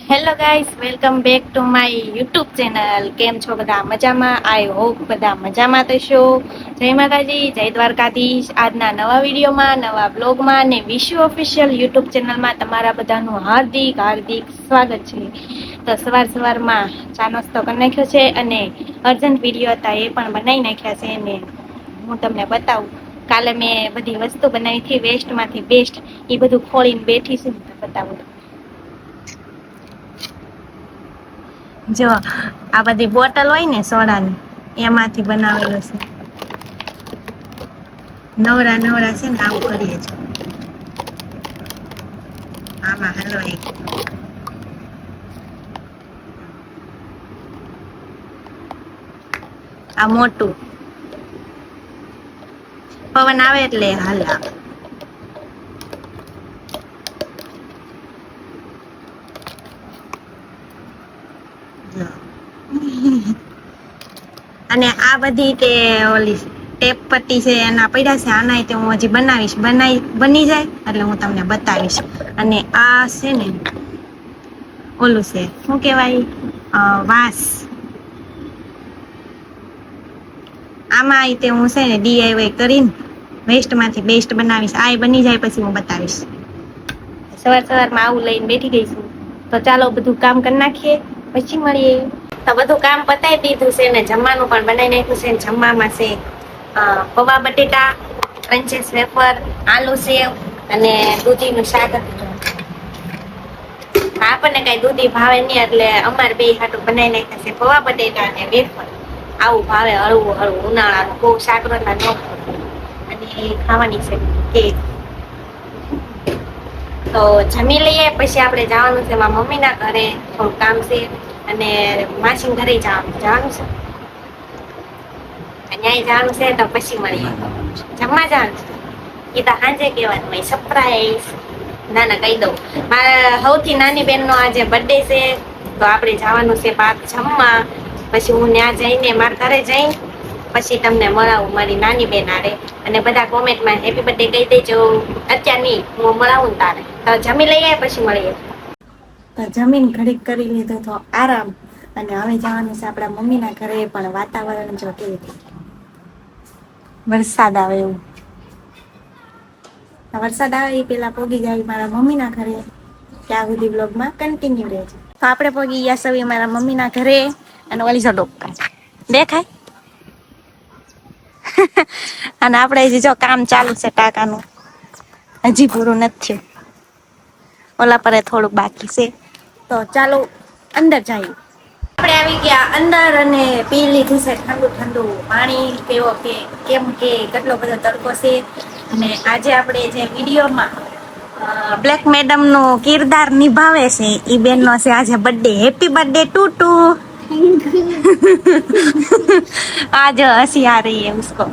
Hello guys, welcome back to my YouTube channel. કેમ છો બધા? મજામાં? આઈ હોપ બધા મજામાં થશો. જય માતાજી, જય દ્વારકાધીશ. આજના નવા વિડીયોમાં, નવા બ્લોગમાં ને વિશુ ઓફિશિયલ યુટ્યુબ ચેનલમાં તમારા બધાનું હાર્દિક હાર્દિક સ્વાગત છે. તો સવારમાં ચા નાસ્તો કરી નાખ્યો છે અને અર્જન્ટ વિડીયો હતા એ પણ બનાવી નાખ્યા છે. ને હું તમને બતાવું, કાલે મેં બધી વસ્તુ બનાવી હતી વેસ્ટમાંથી બેસ્ટ, એ બધું ખોલીને બેઠી છું. બતાવું જો, આ બધી બોટલ હોય ને સોડાની, એમાંથી બનાવેલું છે. નવરા નવરા છે ને આવું કરીએ છીએ. આમાં હાલો એક આ મોટું પવન આવે એટલે હાલ આવે. અને આ બધી તે ઓલી ટેપ પટ્ટી છે એના પડ્યા છે. આના તે હું હજી બનાવીશ, બની જાય એટલે હું તમને બતાવીશ. અને આ છે ને ઓલું છે, શું કહેવાય, વાસ. આમાં તે હું છે ને ડીઆઈવાય કરીને વેસ્ટમાંથી બેસ્ટ બનાવીશ. આ બની જાય પછી હું બતાવીશ. સવારમાં આવું લઈને બેઠી ગઈ છું. તો ચાલો બધું કામ કરી નાખીએ, પછી મળીએ. તો બધું કામ પતાવી દીધું છે ને જમવાનું પણ બનાવી નાખ્યું છે. જમવામાં છે પૌવા બટેટા, ક્રન્ચીસ વેફર, આલુ સેવ અને દૂધીનું શાક હતું. આપણને કઈ દૂધી ભાવે નહીં એટલે અમારે બે હાટું બનાવી નાખ્યા છે પૌવા બટેટા અને વેફર. આવું ભાવે હળવું હળવું ઉનાળાનું, બહુ શાક રોટલા ન અને ખાવાની છે કેક. તો જમી લઈએ પછી આપણે જવાનું છે મારા મમ્મીના ઘરે, થોડું કામ છે. અને માસી ઘરે જવાનું છે. અહીંયા જવાનું છે તો પછી મળીએ. જમવા જવાનું છે એ તો સાંજે કહેવાનું હોય, સરપ્રાઈઝ. ના ના કહી દઉં, મારા સૌથી નાની બેનનો આજે બર્થડે છે તો આપણે જવાનું છે બહાર જમવા. પછી હું ત્યાં જઈને મારા ઘરે જઈ પછી તમને મળાવું મારી નાની બેન આરે. અને બધા કોમેન્ટમાં હેપી બર્થડે કહી દેજો. અત્યાર નહીં, હું મળાવું ને તારે. તો જમી લઈએ પછી મળીએ. તો જમીન ઘડીક કરી લીધો તો આરામ. અને હવે જવાનું છે આપણા મમ્મીના ઘરે. પણ વાતાવરણ જો કેવું, વરસાદ આવે એવું. વરસાદ આવે એ પેલા પોગી જાય મારા મમ્મીના ઘરે. ત્યાં સુધી બ્લોગમાં કન્ટિન્યુ રહે છે. તો આપણે પોગી ગયા સવી મારા મમ્મીના ઘરે. અને ઓલી જો ડોક્ટર દેખાય. અને આપણે હજી જો કામ ચાલુ છે ટાંકાનું, હજી પૂરું નથી થયું. ઓલા પર થોડુંક બાકી છે. તો ચાલો અંદર જઈએ. આપણે આવી ગયા અંદર અને પી લીધું છે ઠંડુ ઠંડુ પાણી. કેવો કે કેમ કે કેટલો બધો તડકો છે. અને આજે આપણે જે વિડીયોમાં બ્લેક મેડમ નું કિરદાર નિભાવે છે ઈ બેન નો છે આજે બર્થડે. Happy birthday to. आज हंसी आ रही है उसको.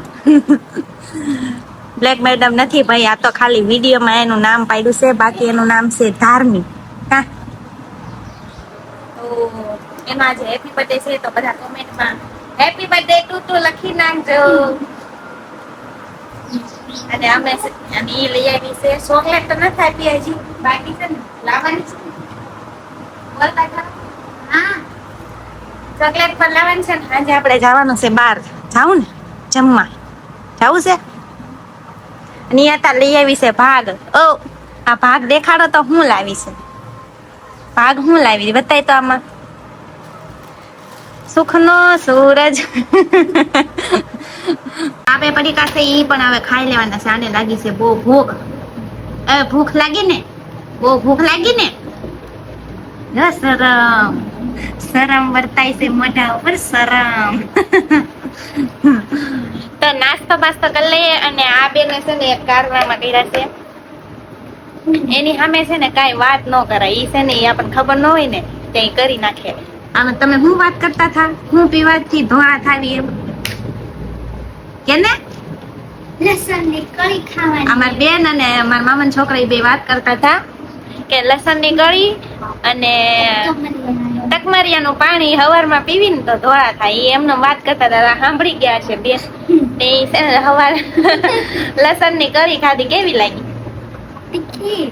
બ્લેક મેડમ નથી ભાઈ, આ તો ખાલી વિડીયોમાં એનું નામ પાડ્યું છે, બાકી એનું નામ છે ધાર્મિક. હા, તો એનો આજે હેપી બર્થડે છે તો બધા કોમેન્ટમાં હેપી બર્થડે ટુ લખી નાખજો. અને અમે ઈ લઈ આવી છે ચોકલેટ. તો નથી આપી હજી, બાકી છે ને લાવવાની છે. બોલતા ખરા. હા, ચોકલેટ પર લાવવાની છે ને. આજે આપણે જવાનું છે બહાર. જાવું ને જમવા જવું છે. નિયતા લઈ આવી છે ભાગ. ઓ આ ભાગ દેખાડો તો હું લાવી છે. ભાગ હું લાવી બતાય તો. આમાં સુખનો સૂરજ. આ બે પડીકા છે ઈ પણ હવે ખાઈ લેવાના છે. આને લાગી છે બહુ ભૂખ. ભૂખ લાગી ને, બહુ ભૂખ લાગી ને. શરમ શરમ વર્તાય છે મોઢા ઉપર, શરમ. તો નાસ્તો બાસ્તો કરી લઈએ. અને આ બેને છે ને એક કારનામા કર્યા છે. એની સામે છે ને કાંઈ વાત ન કરાય. ઈ છે ને એ આપણને ખબર ન હોય ને ત્યાં કરી નાખે. આમાં તમે શું વાત કરતા હતા? હું પીવાથી ધોળા થાવી એમ કે ને? લસણની કળી ખાવાની. અમાર બેન અને મારા મામાના છોકરા બે વાત કરતા હતા કે લસણની કળી અને તકમરિયાનું પાણી હવારમાં પીવીને તો ધોળા થાય. એ એમને વાત કરતા હતા, સાંભળી ગયા છે બે. હવાર લસણની કળી ખાધી કેવી લાગી?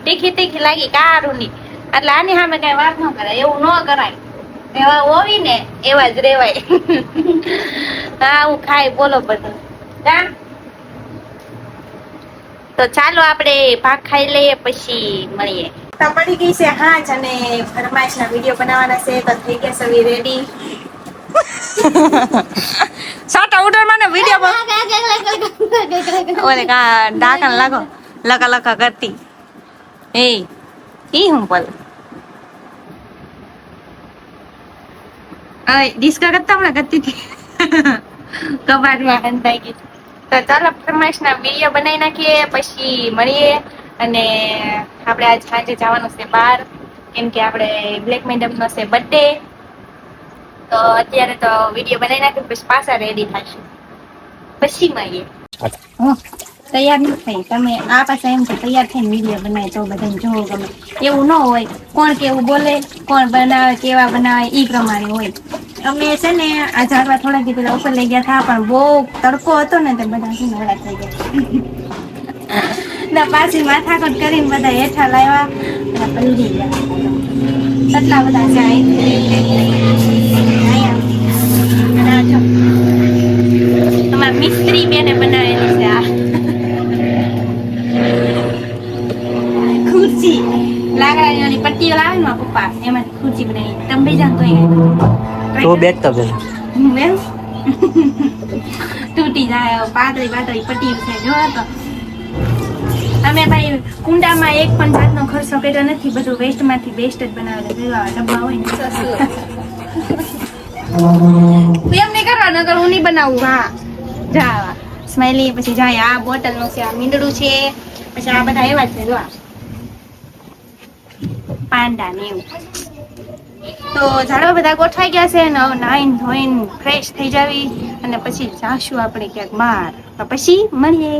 તીખી તીખી લાગી, કારુની. એટલે આની સામે કઈ વાત ન કરાય, એવું ન કરાય. એવા હોવી ને એવા જ રેવાય. હા હું ખાઈ બોલો બધું કા. તો ચાલો આપણે ભાગ ખાઈ લઈએ પછી મળીએ. તો પડી ગઈ છે હાંચ અને ફરમાઈશના વિડીયો બનાવવાના છે તો થઈ ગયા સવી રેડી. સાટા ઉડર મને વિડીયો ઓલે કા ડાકન લાગો લકા લકા કરતી એ ઈ હું બોલ અય ડિસ્કા કરતા હમણાં કરતી હતી કબાટમાં હંતાઈ ગઈ. તો ચાલો ફરમાઈશના વિડીયો બનાવી નાખીએ પછી મળીએ. અને આપણે આજ સાંજે જવાનું છે બહાર, કેમ કે આપણે બ્લેક મેડમનો છે બર્થડે. તો અત્યારે તો વિડીયો બનાવી નાખ્યો પછી પાછા રેડી થશું પછી મળીએ. તૈયાર નથી થઈ તમે આ પાસે એમ કે તૈયાર થઈને વિડીયો બનાવી તો બધાને જોવો ગમે એવું ન હોય. કોણ કેવું બોલે કોણ બનાવે કેવા બનાવે ઈ પ્રમાણે હોય. અમે છે ને આ ઝાડવા થોડા દી પેલા ઉપર લઈ ગયા હતા પણ બહુ તડકો હતો ને તે બધા નવડા થઈ ગયા ને પાછી માથાકૂટ કરીને બધા હેઠા લાવ્યા અને પલળી ગયા. કેટલા બધા જાય તમારા મિસ્ત્રી બેને બનાવેલું છે આ ખુરશી લાકડાની ઓલી પટ્ટીઓ લાવે ને મારા પપ્પા એમાંથી ખુરશી બનાવી. તમે બી જાણ તો બેઠતા પેલા એમ તૂટી જાય પાતળી પાતળી પટ્ટી છે જો તો. અમે ભાઈ કુંડામાં એક પણ જાતનો ખર્ચો કર્યો નથી, બધું વેસ્ટ માંથી બેસ્ટ જ બનાવેલું. જેવા ડબ્બા હોય ને એમ નહીં કરવા નગર હું નહીં બનાવું. હા જા સ્માઈલી પછી જાય આ બોટલ નું છે, આ મીંડળું છે, પછી આ બધા એવા છે જો પાંડા ને એવું. તો ઝાડવા બધા ગોઠવાઈ ગયા છે ને હવે નાઈન ધોઈને ફ્રેશ થઈ જાવી અને પછી જાશું આપણે ક્યાંક બહાર. તો પછી મળીએ.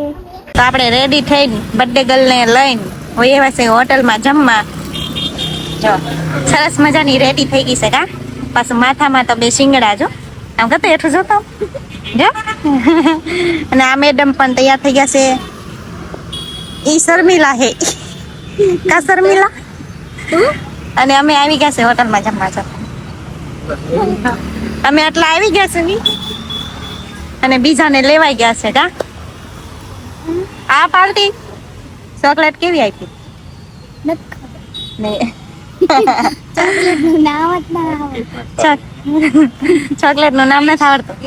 તો આપણે રેડી થઈને બર્થડે ગર્લ ને લઈને હોય એવા છે હોટલમાં જમવા. જો સરસ મજાની રેડી થઈ ગઈ છે કા. પાછું માથામાં તો બે શિંગડા જો આમ કતો હેઠું જોતો જો. અને આ મેડમ પણ તૈયાર થઈ ગયા છે. ઈ શર્મિલા હે કા શર્મિલા. અને અમે આવી ગયા છે હોટલમાં જમવા છો. અમે આટલા આવી ગયા છે અને બીજાને લેવાઈ ગયા છે કા. આ પાર્ટી ચોકલેટ કેવી આપી ચોકલેટ નું નામ નથી આવડતું.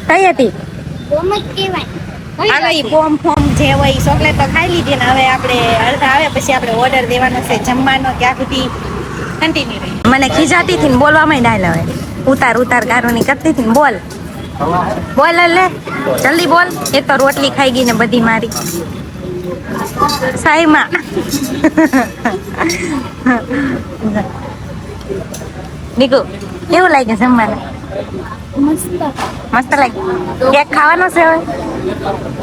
કઈ હતી હાલો ઈ બોમ ફોમ જે હોય ચોકલેટ તો ખાઈ લીધી ને હવે આપણે અડધા આવે પછી આપણે ઓર્ડર દેવાનો છે જમવાનો. ત્યાં સુધી કન્ટિન્યુ રહી. મને ખીજાતી હતી ને બોલવામાં ડાયલ હવે ઉતાર ઉતાર કારોની કરતી હતી ને બોલ બોલ લે જલ્દી બોલ. એક તો રોટલી ખાઈ ગઈ ને બધી મારી સાઈમાં. દીકુ કેવું લાગે જમવાનું? મસ્ત લાગે. કેક ખાવાનો છે હવે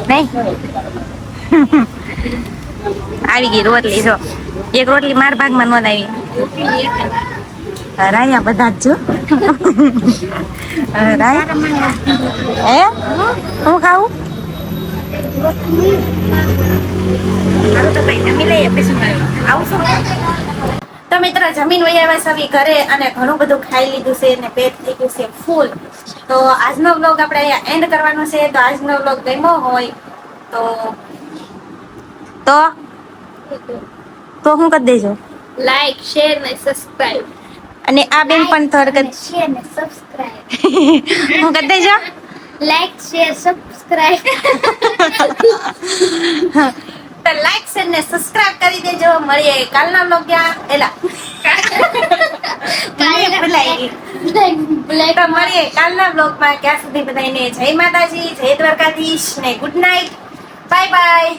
નહીં? આવી ગઈ રોટલી જો. એક રોટલી માર ભાગમાં ન આવી. રાયા બધા જ જો. રાયા હું ખાવું તો મિત્રો જમીન વૈયા સવી ઘરે અને ઘણું બધું ખાઈ લીધું છે અને પેટ થઈ ગયું છે ફૂલ. તો આજનો વ્લોગ આપણે અહીંયા એન્ડ કરવાનો છે. તો આજનો વ્લોગ ગમ્યો હોય તો હું કરી દેજો લાઈક શેર ને સબસ્ક્રાઇબ. અને આ બેન પણ થોડુંક શેર ને સબસ્ક્રાઇબ હું કરી દેજો લાઈક શેર સબસ્ક્રાઇબ. તો લાઈક શેર ને સબસ્ક્રાઇબ કરી દેજો. મળીએ કાલના વ્લોગ માં. મળીએ કાલના વ્લોગ માં. ત્યાં સુધી બધાને જય માતાજી, જય દ્વારકાધીશ ને ગુડ નાઇટ, બાય બાય.